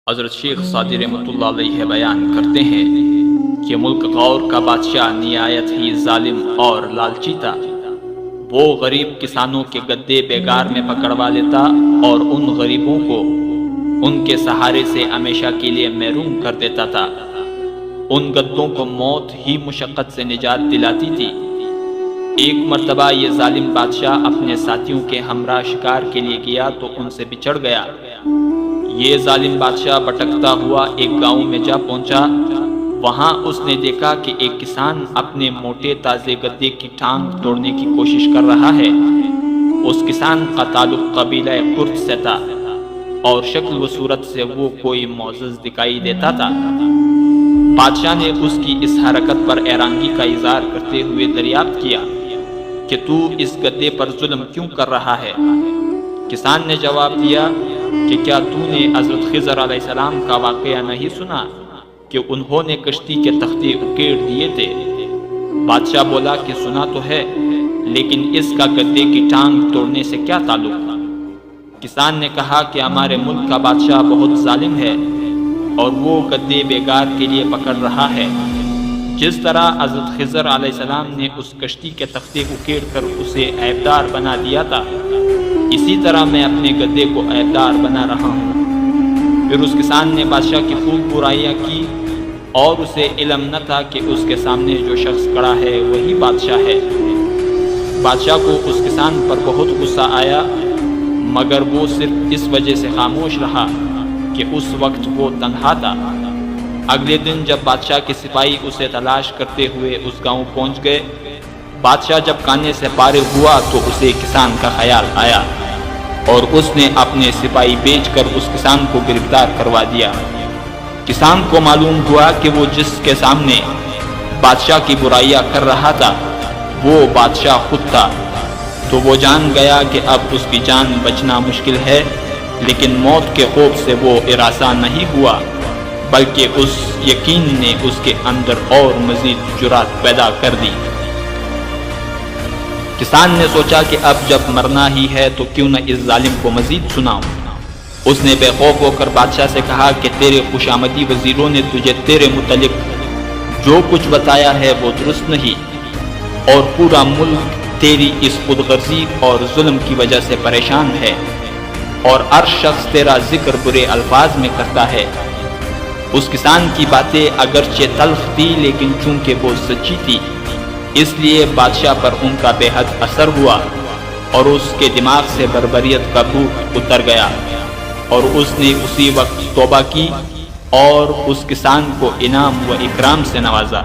حضرت شیخ سعدی رحمۃ اللہ علیہ بیان کرتے ہیں کہ ملک غور کا بادشاہ نہایت ہی ظالم اور لالچی تھا۔ وہ غریب کسانوں کے گدے بیگار میں پکڑوا لیتا اور ان غریبوں کو ان کے سہارے سے ہمیشہ کے لیے محروم کر دیتا تھا۔ ان گدوں کو موت ہی مشقت سے نجات دلاتی تھی۔ ایک مرتبہ یہ ظالم بادشاہ اپنے ساتھیوں کے ہمراہ شکار کے لیے گیا تو ان سے بچھڑ گیا۔ یہ ظالم بادشاہ بھٹکتا ہوا ایک گاؤں میں جا پہنچا۔ وہاں اس نے دیکھا کہ ایک کسان اپنے موٹے تازے گدے کی ٹانگ توڑنے کی کوشش کر رہا ہے۔ اس کسان کا تعلق قبیلہ کرد سے تھا اور شکل و صورت سے وہ کوئی معزز دکھائی دیتا تھا۔ بادشاہ نے اس کی اس حرکت پر حیرانگی کا اظہار کرتے ہوئے دریافت کیا کہ تو اس گدے پر ظلم کیوں کر رہا ہے؟ کسان نے جواب دیا کہ کیا تو نے حضرت خضر علیہ السلام کا واقعہ نہیں سنا کہ انہوں نے کشتی کے تختے اکیڑ دیے تھے؟ بادشاہ بولا کہ سنا تو ہے، لیکن اس کا گدے کی ٹانگ توڑنے سے کیا تعلق؟ کسان نے کہا کہ ہمارے ملک کا بادشاہ بہت ظالم ہے اور وہ گدے بیگار کے لیے پکڑ رہا ہے۔ جس طرح حضرت خضر علیہ السلام نے اس کشتی کے تختے اکیڑ کر اسے عیبدار بنا دیا تھا، اسی طرح میں اپنے گدے کو عیبدار بنا رہا ہوں۔ پھر اس کسان نے بادشاہ کی خوب برائیاں کی اور اسے علم نہ تھا کہ اس کے سامنے جو شخص کھڑا ہے وہی بادشاہ ہے۔ بادشاہ کو اس کسان پر بہت غصہ آیا، مگر وہ صرف اس وجہ سے خاموش رہا کہ اس وقت وہ تنہا تھا۔ اگلے دن جب بادشاہ کے سپاہی اسے تلاش کرتے ہوئے اس گاؤں پہنچ گئے، بادشاہ جب کھانے سے فارغ ہوا تو اسے کسان کا خیال آیا اور اس نے اپنے سپاہی بھیج کر اس کسان کو گرفتار کروا دیا۔ کسان کو معلوم ہوا کہ وہ جس کے سامنے بادشاہ کی برائیاں کر رہا تھا وہ بادشاہ خود تھا، تو وہ جان گیا کہ اب اس کی جان بچنا مشکل ہے، لیکن موت کے خوف سے وہ ہراساں نہیں ہوا، بلکہ اس یقین نے اس کے اندر اور مزید جرات پیدا کر دی۔ کسان نے سوچا کہ اب جب مرنا ہی ہے تو کیوں نہ اس ظالم کو مزید سناؤں۔ اس نے بے خوف ہو کر بادشاہ سے کہا کہ تیرے خوش آمدی وزیروں نے تجھے تیرے متعلق جو کچھ بتایا ہے وہ درست نہیں، اور پورا ملک تیری اس خود غرضی اور ظلم کی وجہ سے پریشان ہے، اور ہر شخص تیرا ذکر برے الفاظ میں کرتا ہے۔ اس کسان کی باتیں اگرچہ تلخ تھی، لیکن چونکہ وہ سچی تھی اس لیے بادشاہ پر ان کا بے حد اثر ہوا اور اس کے دماغ سے بربریت کا بھوت اتر گیا، اور اس نے اسی وقت توبہ کی اور اس کسان کو انعام و اکرام سے نوازا۔